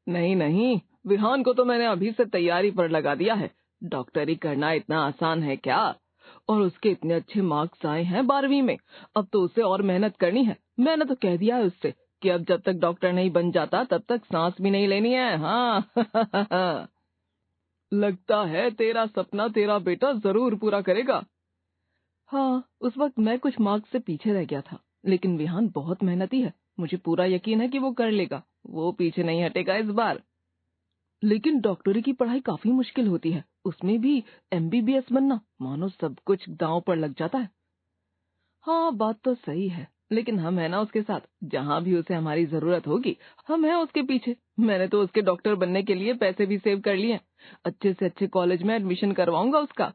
नहीं नहीं, विहान को तो मैंने अभी से तैयारी पर लगा दिया है। डॉक्टरी करना इतना आसान है क्या? और उसके इतने अच्छे मार्क्स आए हैं 12वीं में। अब तो उसे और मेहनत करनी है। मैंने तो कह दिया है उससे कि अब जब तक डॉक्टर नहीं बन जाता तब तक सांस भी नहीं लेनी है। हाँ। लगता है तेरा सपना तेरा बेटा जरूर पूरा करेगा। हाँ, उस वक्त मैं कुछ मार्क्स से पीछे रह गया था, लेकिन विहान बहुत मेहनती है। मुझे पूरा यकीन है कि वो कर लेगा। वो पीछे नहीं हटेगा इस बार। लेकिन डॉक्टरी की पढ़ाई काफी मुश्किल होती है, उसमें भी एमबीबीएस बनना, मानो सब कुछ दांव पर लग जाता है। हाँ, बात तो सही है, लेकिन हम है ना उसके साथ। जहाँ भी उसे हमारी जरूरत होगी हम हैं उसके पीछे। मैंने तो उसके डॉक्टर बनने के लिए पैसे भी सेव कर लिए। अच्छे से अच्छे कॉलेज में एडमिशन करवाऊंगा उसका।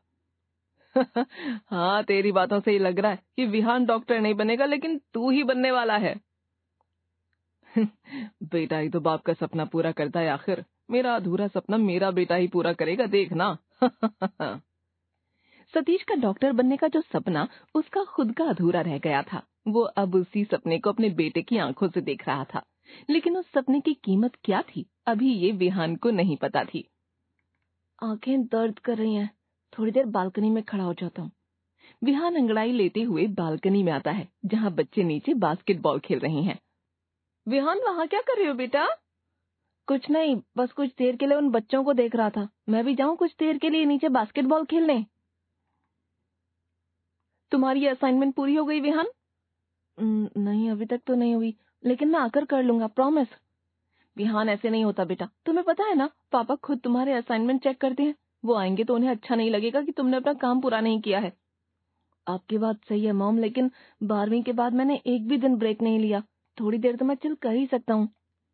हाँ, तेरी बातों से ही लग रहा है कि विहान डॉक्टर नहीं बनेगा, लेकिन तू ही बनने वाला है। बेटा ही तो बाप का सपना पूरा करता है आखिर। मेरा अधूरा सपना मेरा बेटा ही पूरा करेगा, देखना। सतीश का डॉक्टर बनने का जो सपना उसका खुद का अधूरा रह गया था, वो अब उसी सपने को अपने बेटे की आंखों से देख रहा था। लेकिन उस सपने की कीमत क्या थी, अभी ये विहान को नहीं पता थी। आंखें दर्द कर रही हैं, थोड़ी देर बालकनी में खड़ा हो जाता हूँ। विहान अंगड़ाई लेते हुए बालकनी में आता है, जहाँ बच्चे नीचे बास्केटबॉल खेल रहे हैं। विहान, वहाँ क्या कर रहे हो बेटा? कुछ नहीं, बस कुछ देर के लिए उन बच्चों को देख रहा था। मैं भी जाऊं कुछ देर के लिए नीचे बास्केटबॉल खेलने? तुम्हारी असाइनमेंट पूरी हो गई विहान? नहीं, अभी तक तो नहीं हुई, लेकिन मैं आकर कर लूंगा, प्रॉमिस। विहान, ऐसे नहीं होता बेटा, तुम्हें पता है ना, पापा खुद तुम्हारे असाइनमेंट चेक करते हैं। वो आएंगे तो उन्हें अच्छा नहीं लगेगा कि तुमने अपना काम पूरा नहीं किया है। आपकी बात सही है मॉम, लेकिन 12वीं के बाद मैंने एक भी दिन ब्रेक नहीं लिया। थोड़ी देर तो मैं चिल कर ही सकता हूँ।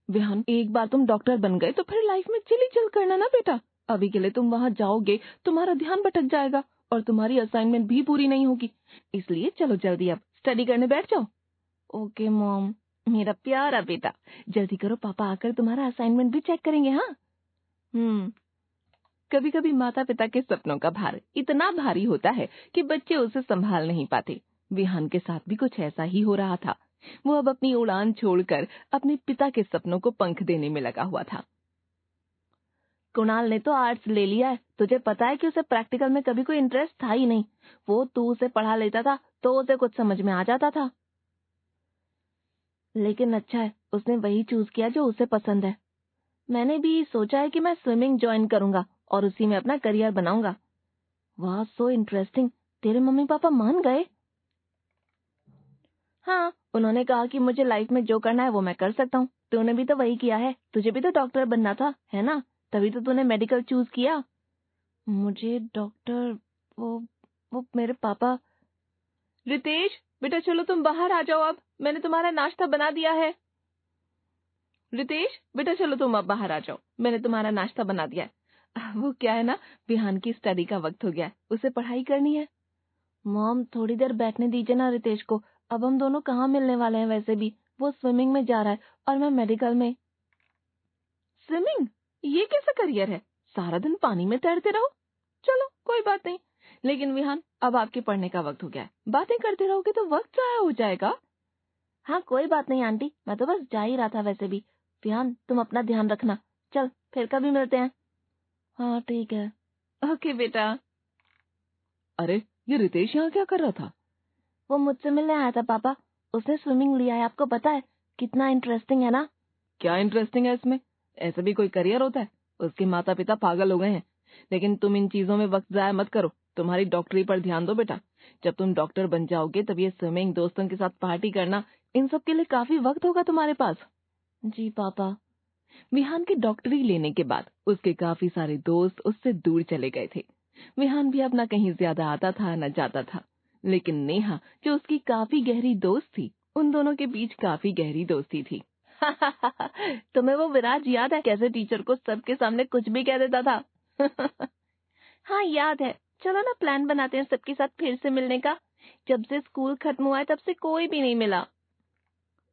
विहान, एक बार तुम डॉक्टर बन गए तो फिर लाइफ में चिल ही चिल करना ना बेटा। अभी के लिए तुम वहाँ जाओगे, तुम्हारा ध्यान भटक जाएगा और तुम्हारी असाइनमेंट भी पूरी नहीं होगी। इसलिए चलो जल्दी अब स्टडी करने बैठ जाओ। Okay mom. मेरा प्यारा बेटा, जल्दी करो, पापा आकर तुम्हारा असाइनमेंट भी चेक करेंगे। हाँ। कभी कभी माता पिता के सपनों का भार इतना भारी होता है कि बच्चे उसे संभाल नहीं पाते। विहान के साथ भी कुछ ऐसा ही हो रहा था। वो अब अपनी उड़ान छोड़कर अपने पिता के सपनों को पंख देने में लगा हुआ था। कुणाल ने तो आर्ट्स ले लिया है, तुझे पता है कि उसे प्रैक्टिकल में कभी कोई इंटरेस्ट था ही नहीं। वो तू उसे पढ़ा लेता था तो उसे कुछ समझ में आ जाता था। लेकिन अच्छा है, उसने वही चूज किया जो उसे पसंद है। मैंने भी सोचा है कि मैं स्विमिंग ज्वाइन करूंगा और उसी में अपना करियर बनाऊंगा। वाह, सो इंटरेस्टिंग। तेरे मम्मी पापा मान गए? हाँ, उन्होंने कहा कि मुझे लाइफ में जो करना है वो मैं कर सकता हूँ। तूने भी तो वही किया है, तुझे भी तो डॉक्टर बनना था, है ना? तभी तो तूने मेडिकल चूज किया। मुझे डॉक्टर, वो मेरे पापा। रितेश बेटा, चलो तुम बाहर आ जाओ, अब मैंने तुम्हारा नाश्ता बना दिया है। रितेश बेटा, चलो तुम अब बाहर आ जाओ, मैंने तुम्हारा नाश्ता बना दिया है। वो क्या है ना, विहान की स्टडी का वक्त हो गया है, उसे पढ़ाई करनी है। मॉम, थोड़ी देर बैठने दीजिए ना रितेश को। अब हम दोनों कहाँ मिलने वाले हैं? वैसे भी वो स्विमिंग में जा रहा है और मैं मेडिकल में। स्विमिंग? ये कैसा करियर है? सारा दिन पानी में तैरते रहो। चलो कोई बात नहीं, लेकिन विहान, अब आपके पढ़ने का वक्त हो गया है। बातें करते रहोगे तो वक्त जाया हो जाएगा। हाँ, कोई बात नहीं आंटी, मैं तो बस जा ही रहा था वैसे भी। विहान, तुम अपना ध्यान रखना। चल, फिर कभी मिलते हैं। हाँ ठीक है। ओके बेटा। अरे, ये रितेश यहाँ क्या कर रहा था? वो मुझसे मिलने आया था पापा। उसने स्विमिंग लिया है, आपको पता है? कितना इंटरेस्टिंग है ना? क्या इंटरेस्टिंग है इसमें? ऐसा भी कोई करियर होता है? उसके माता पिता पागल हो गए हैं। लेकिन तुम इन चीजों में वक्त जाया मत करो, तुम्हारी डॉक्टरी पर ध्यान दो बेटा। जब तुम डॉक्टर बन जाओगे तब ये स्विमिंग, दोस्तों के साथ पार्टी करना, इन सब के लिए काफी वक्त होगा तुम्हारे पास। जी पापा। विहान की डॉक्टरी लेने के बाद उसके काफी सारे दोस्त उससे दूर चले गए थे। विहान भी अपना कहीं ज्यादा आता था न जाता था। लेकिन नेहा, जो उसकी काफी गहरी दोस्त थी, उन दोनों के बीच काफी गहरी दोस्ती थी। तुम्हें वो विराज याद है, कैसे टीचर को सबके सामने कुछ भी कह देता था? हाँ याद है। चलो ना प्लान बनाते हैं सबके साथ फिर से मिलने का। जब से स्कूल खत्म हुआ है तब से कोई भी नहीं मिला।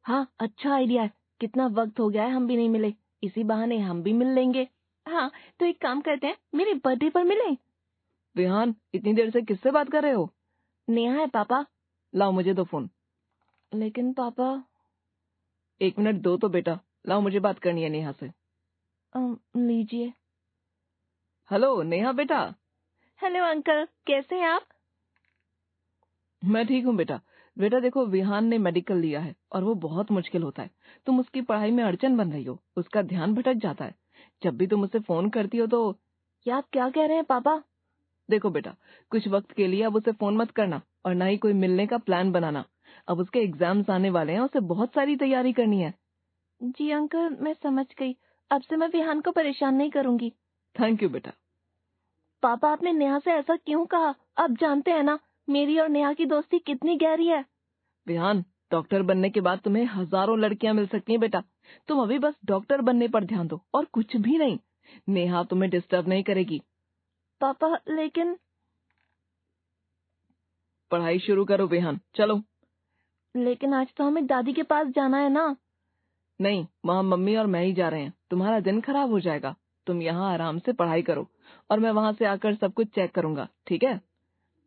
हाँ, अच्छा आइडिया है। कितना वक्त हो गया है हम भी नहीं मिले, इसी बहाने हम भी मिल लेंगे। हाँ, तो एक काम करते हैं, मेरे बर्थडे पर मिले। विहान, इतनी देर से किससे बात कर रहे हो? नेहा है पापा। लाओ मुझे दो फोन। लेकिन पापा। 1 मिनट दो तो बेटा, लाओ मुझे बात करनी है नेहा से। लीजिए। हेलो नेहा बेटा। हेलो अंकल, कैसे हैं आप? मैं ठीक हूँ बेटा। बेटा देखो, विहान ने मेडिकल लिया है और वो बहुत मुश्किल होता है। तुम उसकी पढ़ाई में अड़चन बन रही हो, उसका ध्यान भटक जाता है। जब भी तुम उसे फोन करती हो तो ये आप क्या कह रहे हैं पापा? देखो बेटा, कुछ वक्त के लिए अब उसे फोन मत करना और ना ही कोई मिलने का प्लान बनाना। अब उसके एग्जाम्स आने वाले हैं, उसे बहुत सारी तैयारी करनी है। जी अंकल, मैं समझ गई। अब से मैं विहान को परेशान नहीं करूंगी। थैंक यू बेटा। पापा, आपने नेहा से ऐसा क्यों कहा? आप जानते हैं ना, मेरी और नेहा की दोस्ती कितनी गहरी है। विहान, डॉक्टर बनने के बाद तुम्हें हजारों लड़कियां मिल सकती हैं बेटा। तुम अभी बस डॉक्टर बनने पर ध्यान दो और कुछ भी नहीं। नेहा तुम्हें डिस्टर्ब नहीं करेगी। पापा लेकिन पढ़ाई शुरू करो विहान, चलो। लेकिन आज तो हमें दादी के पास जाना है ना। नहीं, वहाँ मम्मी और मैं ही जा रहे हैं। तुम्हारा दिन खराब हो जाएगा। तुम यहाँ आराम से पढ़ाई करो और मैं वहां से आकर सब कुछ चेक करूंगा, ठीक है?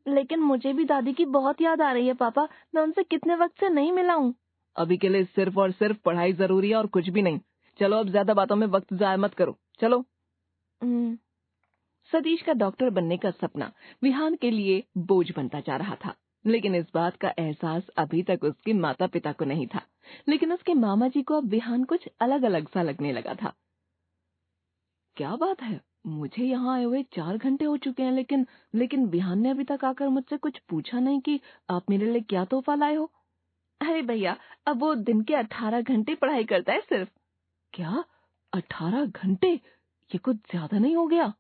लेकिन मुझे भी दादी की बहुत याद आ रही है पापा, मैं उनसे कितने वक्त से नहीं मिला हूँ। अभी के लिए सिर्फ और सिर्फ पढ़ाई जरूरी है और कुछ भी नहीं। चलो, अब ज्यादा बातों में वक्त जाया मत करो, चलो। सतीश का डॉक्टर बनने का सपना विहान के लिए बोझ बनता जा रहा था, लेकिन इस बात का एहसास अभी तक उसके माता पिता को नहीं था। लेकिन उसके मामा जी को अब विहान कुछ अलग अलग सा लगने लगा था। क्या बात है, मुझे यहाँ आए हुए 4 घंटे हो चुके हैं, लेकिन विहान ने अभी तक आकर मुझसे कुछ पूछा नहीं कि आप मेरे लिए क्या तोहफा लाए हो। अरे भैया, अब वो दिन के 18 घंटे पढ़ाई करता है सिर्फ। क्या? 18 घंटे? ये कुछ ज्यादा नहीं हो गया?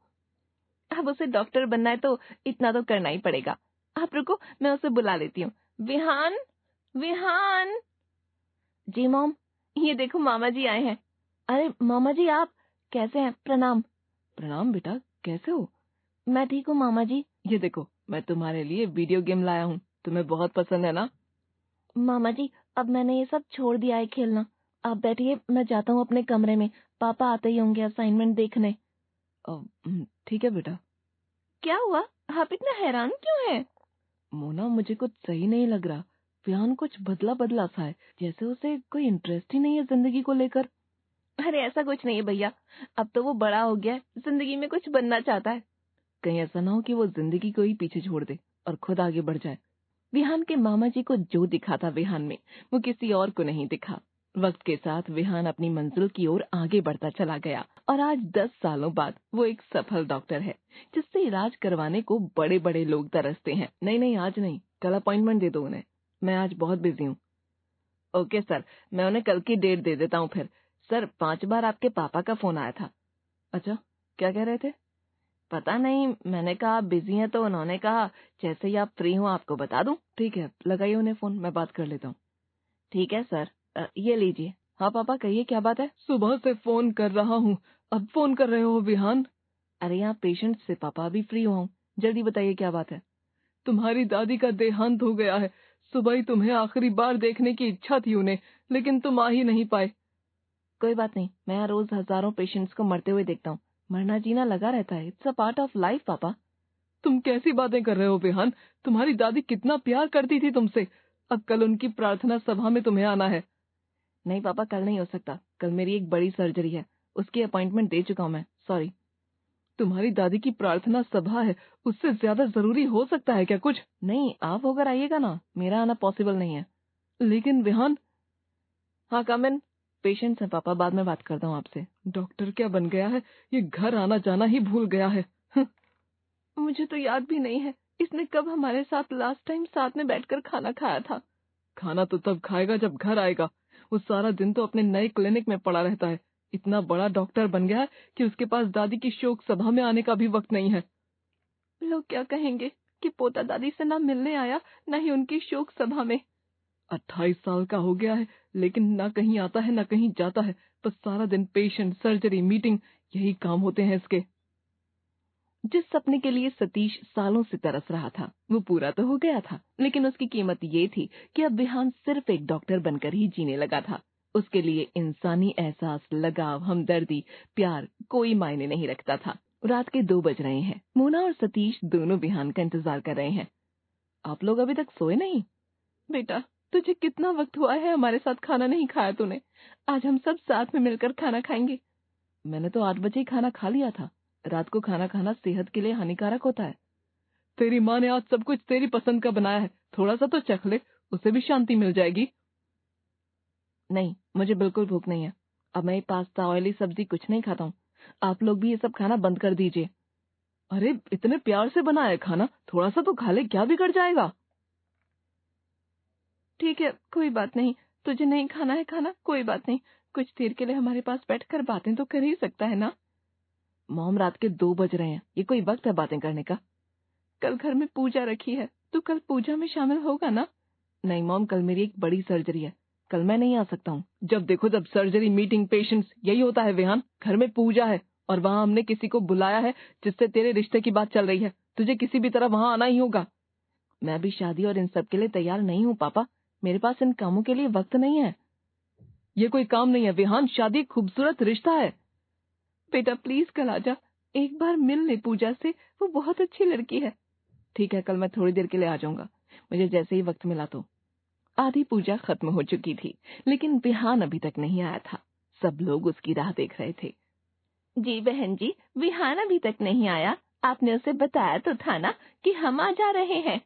अब उसे डॉक्टर बनना है तो इतना तो करना ही पड़ेगा। आप रुको, मैं उसे बुला लेती हूँ। विहान, विहान। जी मॉम, ये देखो मामा जी आए हैं। अरे मामा जी, आप कैसे हैं? प्रणाम। प्रणाम बेटा, कैसे हो? मैं ठीक हूँ मामा जी। ये देखो, मैं तुम्हारे लिए वीडियो गेम लाया हूँ। तुम्हें बहुत पसंद है ना? मामा जी, अब मैंने ये सब छोड़ दिया है खेलना। आप बैठिए, मैं जाता हूँ अपने कमरे में। पापा आते ही होंगे असाइनमेंट देखने। ठीक है बेटा। क्या हुआ? आप इतना हैरान क्यों हैं? मोना, मुझे कुछ सही नहीं लग रहा। विहान कुछ बदला बदला सा है, जैसे उसे कोई इंटरेस्ट ही नहीं है जिंदगी को लेकर। अरे ऐसा कुछ नहीं है भैया, अब तो वो बड़ा हो गया है, जिंदगी में कुछ बनना चाहता है। कहीं ऐसा ना हो कि वो जिंदगी को ही पीछे छोड़ दे और खुद आगे बढ़ जाए। विहान के मामा जी को जो दिखा था विहान में, वो किसी और को नहीं दिखा। वक्त के साथ विहान अपनी मंजिल की ओर आगे बढ़ता चला गया और आज 10 सालों बाद वो एक सफल डॉक्टर है, जिससे इलाज करवाने को बड़े बड़े लोग तरसते हैं। नहीं नहीं, आज नहीं, कल अपॉइंटमेंट दे दो उन्हें। मैं आज बहुत बिजी हूँ। ओके सर, मैं उन्हें कल की डेट दे देता हूँ फिर। सर, 5 बार आपके पापा का फोन आया था। अच्छा, क्या कह रहे थे? पता नहीं, मैंने कहा आप बिजी हैं तो उन्होंने कहा जैसे ही आप फ्री हो आपको बता दूं। ठीक है, लगाइए उन्हें फोन, मैं बात कर लेता हूँ। ठीक है सर, ये लीजिए। हाँ पापा, कहिए क्या बात है? सुबह से फोन कर रहा हूँ, अब फोन कर रहे हो विहान? अरे यहाँ पेशेंट से पापा, अभी फ्री हुआ हूँ, जल्दी बताइए क्या बात है। तुम्हारी दादी का देहांत हो गया है। सुबह ही तुम्हें आखिरी बार देखने की इच्छा थी उन्हें, लेकिन तुम आ ही नहीं पाए। कोई बात नहीं, मैं यहाँ रोज हजारों पेशेंट्स को मरते हुए देखता हूँ। मरना जीना लगा रहता है, it's a part of life पापा। तुम कैसी बातें कर रहे हो विहान? तुम्हारी दादी कितना प्यार करती थी तुमसे। अब कल उनकी प्रार्थना सभा में तुम्हें आना है। नहीं पापा, कल नहीं हो सकता, कल मेरी एक बड़ी सर्जरी है, उसकी अपॉइंटमेंट दे चुका हूँ मैं, सॉरी। तुम्हारी दादी की प्रार्थना सभा है, उससे ज्यादा जरूरी हो सकता है क्या कुछ? नहीं, आप होकर आइएगा ना, मेरा आना पॉसिबल नहीं है। लेकिन विहान। हाँ कम इन। पेशेंट्स हैं पापा, बाद में बात करता हूँ आपसे। डॉक्टर क्या बन गया है, ये घर आना जाना ही भूल गया है। मुझे तो याद भी नहीं है, इसने कब हमारे साथ लास्ट टाइम साथ में बैठकर खाना खाया था। खाना तो तब खाएगा जब घर आएगा। वो सारा दिन तो अपने नए क्लिनिक में पड़ा रहता है। इतना बड़ा डॉक्टर बन गया है कि उसके पास दादी की शोक सभा में आने का भी वक्त नहीं है। लोग क्या कहेंगे कि पोता दादी से ना मिलने आया, ना ही उनकी शोक सभा में। 28 साल का हो गया है, लेकिन ना कहीं आता है ना कहीं जाता है। बस सारा दिन पेशेंट, सर्जरी, मीटिंग, यही काम होते हैं इसके। जिस सपने के लिए सतीश सालों से तरस रहा था, वो पूरा तो हो गया था, लेकिन उसकी कीमत ये थी कि अब विहान सिर्फ एक डॉक्टर बनकर ही जीने लगा था। उसके लिए इंसानी एहसास, लगाव, हमदर्दी, प्यार कोई मायने नहीं रखता था। रात के 2 बज रहे हैं। मोना और सतीश दोनों विहान का इंतजार कर रहे हैं। आप लोग अभी तक सोए नहीं? बेटा, तुझे कितना वक्त हुआ है हमारे साथ खाना नहीं खाया तूने। आज हम सब साथ में मिलकर खाना खाएंगे। मैंने तो 8 बजे ही खाना खा लिया था। रात को खाना खाना सेहत के लिए हानिकारक होता है। तेरी माँ ने आज सब कुछ तेरी पसंद का बनाया है, थोड़ा सा तो चख ले, उससे भी शांति मिल जाएगी। नहीं, मुझे बिल्कुल भूख नहीं है। अब मैं पास्ता, ऑयली सब्जी कुछ नहीं खाता हूँ। आप लोग भी ये सब खाना बंद कर दीजिए। अरे इतने प्यार से बनाया है खाना, थोड़ा सा तो खा ले, क्या बिगड़ जाएगा। ठीक है, कोई बात नहीं। तुझे नहीं खाना है खाना, कोई बात नहीं। कुछ देर के लिए हमारे पास बैठकर बातें तो कर ही सकता है ना। मॉम, रात के 2 बज रहे हैं, ये कोई वक्त है बातें करने का। कल घर में पूजा रखी है, तू कल पूजा में शामिल होगा ना। नहीं मॉम, कल मेरी एक बड़ी सर्जरी है, कल मैं नहीं आ सकता हूँ। जब देखो जब सर्जरी, मीटिंग, पेशेंट्स, यही होता है विहान। घर में पूजा है और वहाँ हमने किसी को बुलाया है जिससे तेरे रिश्ते की बात चल रही है, तुझे किसी भी तरह वहाँ आना ही होगा। मैं भी शादी और इन सब के लिए तैयार नहीं हूँ पापा, मेरे पास इन कामों के लिए वक्त नहीं है। ये कोई काम नहीं है विहान, शादी एक खूबसूरत रिश्ता है। बेटा प्लीज कल आजा, एक बार मिल ले पूजा से, वो बहुत अच्छी लड़की है। ठीक है, कल मैं थोड़ी देर के लिए आ जाऊंगा, मुझे जैसे ही वक्त मिला तो। आधी पूजा खत्म हो चुकी थी, लेकिन विहान अभी तक नहीं आया था। सब लोग उसकी राह देख रहे थे। जी बहन जी, विहान अभी तक नहीं आया, आपने उसे बताया तो था ना कि हम आ जा रहे हैं।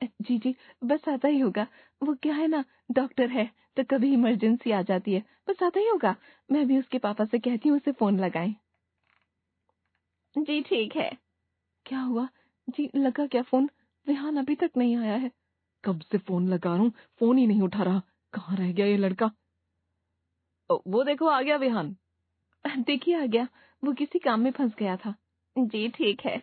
जी जी, बस आता ही होगा। वो क्या है ना, डॉक्टर है तो कभी इमरजेंसी आ जाती है, बस आता ही होगा। मैं भी उसके पापा से कहती हूँ उसे फोन लगाएं। जी ठीक है। क्या हुआ जी, लगा क्या फोन? विहान अभी तक नहीं आया है। कब से फोन लगा रहा हूँ, फोन ही नहीं उठा रहा। कहाँ रह गया ये लड़का? वो देखो आ गया विहान। देखिए आ गया, वो किसी काम में फंस गया था। जी ठीक है।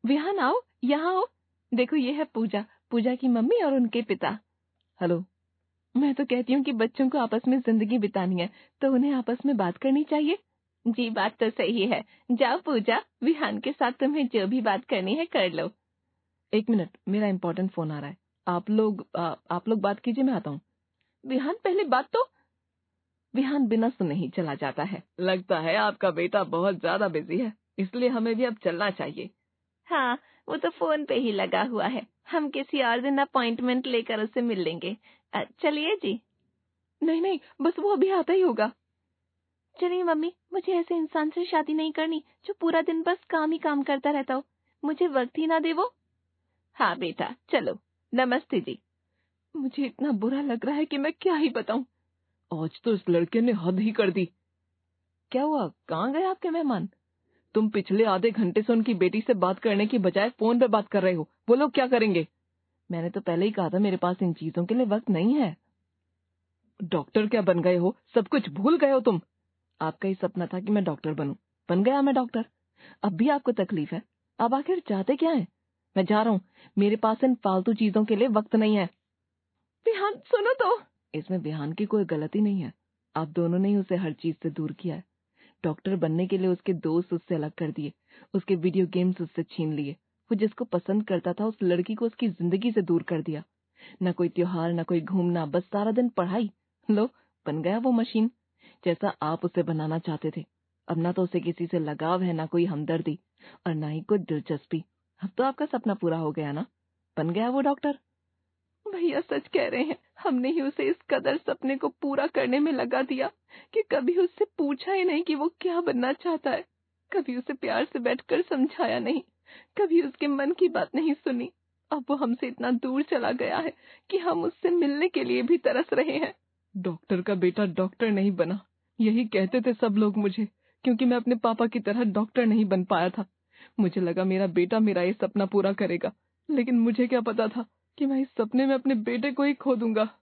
विहान आओ, यहाँ आओ। देखो ये है पूजा, पूजा की मम्मी और उनके पिता। हेलो। मैं तो कहती हूँ कि बच्चों को आपस में जिंदगी बितानी है तो उन्हें आपस में बात करनी चाहिए। जी बात तो सही है। जाओ पूजा, विहान के साथ तुम्हें जो भी बात करनी है कर लो। 1 मिनट, मेरा इम्पोर्टेंट फोन आ रहा है। आप लोग बात कीजिए, मैं आता हूँ। विहान पहले बात तो। विहान बिना सुने ही चला जाता है। लगता है आपका बेटा बहुत ज्यादा बिजी है, इसलिए हमें भी अब चलना चाहिए। हाँ, वो तो फोन पे ही लगा हुआ है, हम किसी और दिन अपॉइंटमेंट लेकर उससे मिल लेंगे। चलिए जी। नहीं नहीं, बस वो अभी आता ही होगा। चलिए मम्मी, मुझे ऐसे इंसान से शादी नहीं करनी जो पूरा दिन बस काम ही काम करता रहता हो, मुझे वक्त ही ना दे वो। हाँ बेटा चलो, नमस्ते जी। मुझे इतना बुरा लग रहा है कि मैं क्या ही बताऊं। आज तो इस लड़के ने हद ही कर दी। क्या हुआ, कहाँ गए आपके मेहमान? तुम पिछले आधे घंटे से उनकी बेटी से बात करने की बजाय फोन पे बात कर रहे हो, वो लोग क्या करेंगे? मैंने तो पहले ही कहा था मेरे पास इन चीजों के लिए वक्त नहीं है। डॉक्टर क्या बन गए हो, सब कुछ भूल गए हो तुम। आपका ही सपना था कि मैं डॉक्टर बनूं, बन गया मैं डॉक्टर। अब भी आपको तकलीफ है, अब आखिर चाहते क्या है? मैं जा रहा हूँ, मेरे पास इन फालतू चीजों के लिए वक्त नहीं है। विहान सुनो तो। इसमें विहान की कोई गलती नहीं है, आप दोनों ने ही उसे हर चीज से दूर किया है। डॉक्टर बनने के लिए उसके दोस्त उससे अलग कर दिए, उसके वीडियो गेम्स उससे छीन लिए, वो जिसको पसंद करता था उस लड़की को उसकी जिंदगी से दूर कर दिया। ना कोई त्योहार, ना कोई घूमना, बस सारा दिन पढ़ाई। लो, बन गया वो मशीन, जैसा आप उसे बनाना चाहते थे। अब ना तो उसे किसी से लगाव है, ना कोई हमदर्दी, और ना ही कोई दिलचस्पी। अब तो आपका सपना पूरा हो गया ना, बन गया वो डॉक्टर। भैया सच कह रहे हैं, हमने ही उसे इस कदर सपने को पूरा करने में लगा दिया कि कभी उससे पूछा ही नहीं कि वो क्या बनना चाहता है, कभी उसे प्यार से बैठकर समझाया नहीं, कभी उसके मन की बात नहीं सुनी। अब वो हमसे इतना दूर चला गया है कि हम उससे मिलने के लिए भी तरस रहे हैं। डॉक्टर का बेटा डॉक्टर नहीं बना, यही कहते थे सब लोग मुझे, क्योंकि मैं अपने पापा की तरह डॉक्टर नहीं बन पाया था। मुझे लगा मेरा बेटा मेरा ये सपना पूरा करेगा, लेकिन मुझे क्या पता था कि मैं इस सपने में अपने बेटे को ही खो दूंगा।